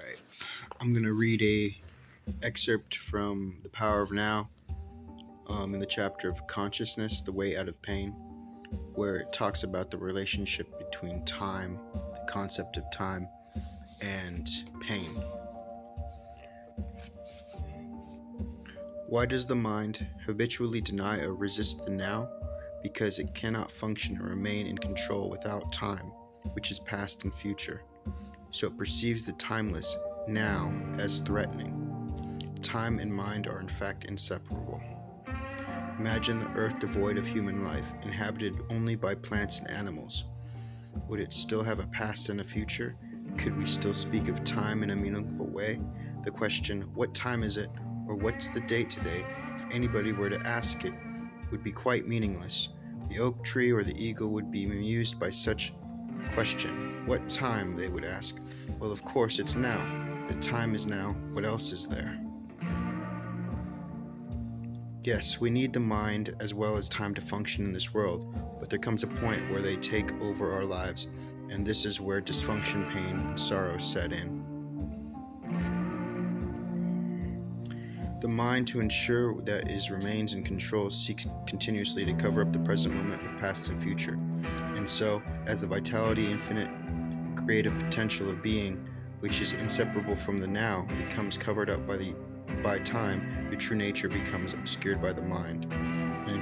Right. I'm going to read a excerpt from The Power of Now in the chapter of Consciousness, The Way Out of Pain, where it talks about the relationship between time, the concept of time, and pain. Why does the mind habitually deny or resist the now? Because it cannot function or remain in control without time, which is past and future. So it perceives the timeless now as threatening. Time and mind are in fact inseparable. Imagine the earth devoid of human life, inhabited only by plants and animals. Would it still have a past and a future? Could we still speak of time in a meaningful way? The question, what time is it, or what's the date today, if anybody were to ask it, would be quite meaningless. The oak tree or the eagle would be amused by such question. What time, they would ask. Well, of course, it's now. The time is now. What else is there? Yes, we need the mind as well as time to function in this world, but there comes a point where they take over our lives, and this is where dysfunction, pain, and sorrow set in. The mind, to ensure that it remains in control, seeks continuously to cover up the present moment with past and future. And so, as the vitality, infinite, creative potential of being, which is inseparable from the now, becomes covered up by time, the true nature becomes obscured by the mind. An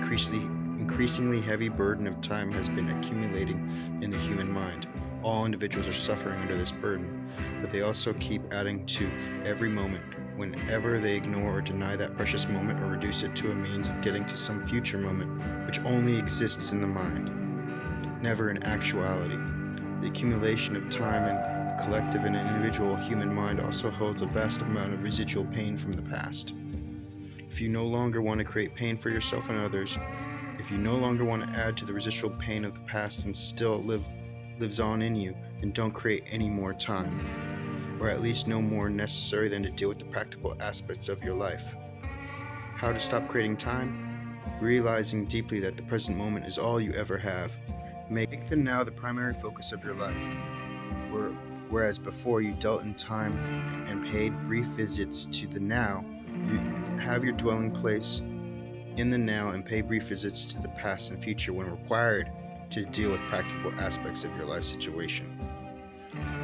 increasingly heavy burden of time has been accumulating in the human mind. All individuals are suffering under this burden, but they also keep adding to every moment whenever they ignore or deny that precious moment or reduce it to a means of getting to some future moment which only exists in the mind, never in actuality. The accumulation of time in the collective and individual human mind also holds a vast amount of residual pain from the past. If you no longer want to create pain for yourself and others, if you no longer want to add to the residual pain of the past and still lives on in you, then don't create any more time, or at least no more necessary than to deal with the practical aspects of your life. How to stop creating time? Realizing deeply that the present moment is all you ever have. Make the now the primary focus of your life. Whereas before you dealt in time and paid brief visits to the now, you have your dwelling place in the now and pay brief visits to the past and future when required to deal with practical aspects of your life situation.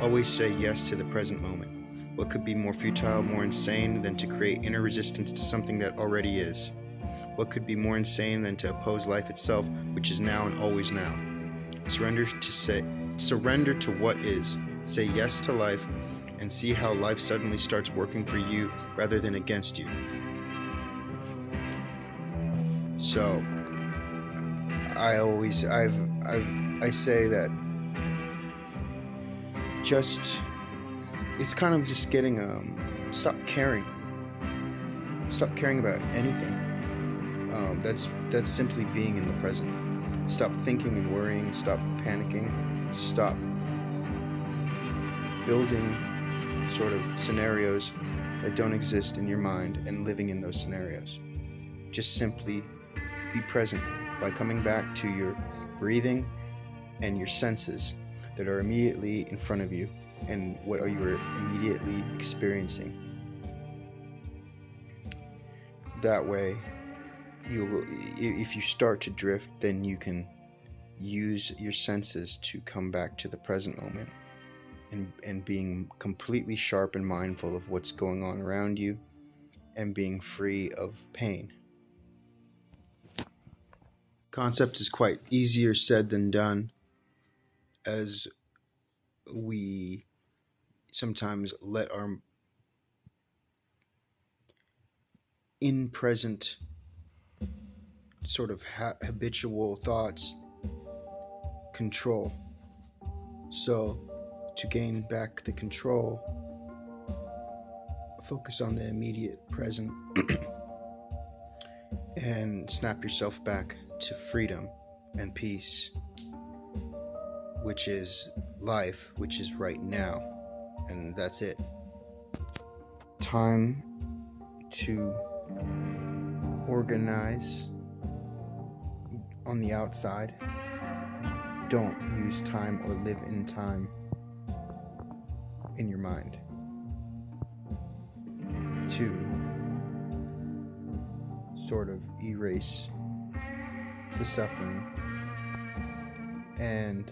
Always say yes to the present moment. What could be more futile, more insane than to create inner resistance to something that already is? What could be more insane than to oppose life itself, which is now and always now? Surrender to what is. Say yes to life and see how life suddenly starts working for you rather than against you. So I say that it's kind of just getting stop caring about anything. That's simply being in the present. Stop thinking and worrying, stop panicking, stop building sort of scenarios that don't exist in your mind and living in those scenarios. Just simply be present by coming back to your breathing and your senses that are immediately in front of you and what are you immediately experiencing. That way, if you start to drift, then you can use your senses to come back to the present moment and being completely sharp and mindful of what's going on around you and being free of pain. Concept is quite easier said than done, as we sometimes let our in-present sort of habitual thoughts control. So to gain back the control, focus on the immediate present and snap yourself back to freedom and peace, which is life, which is right now, and that's it. Time to organize on the outside. Don't use time or live in time in your mind. to sort of erase the suffering and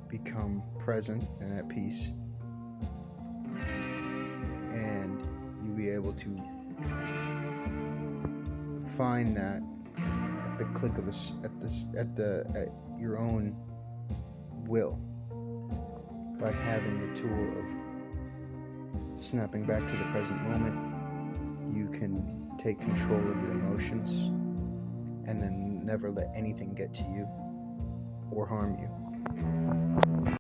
become present and at peace, and you'll be able to find that at the click of at your own will, by having the tool of snapping back to the present moment. You can take control of your emotions and then never let anything get to you or harm you.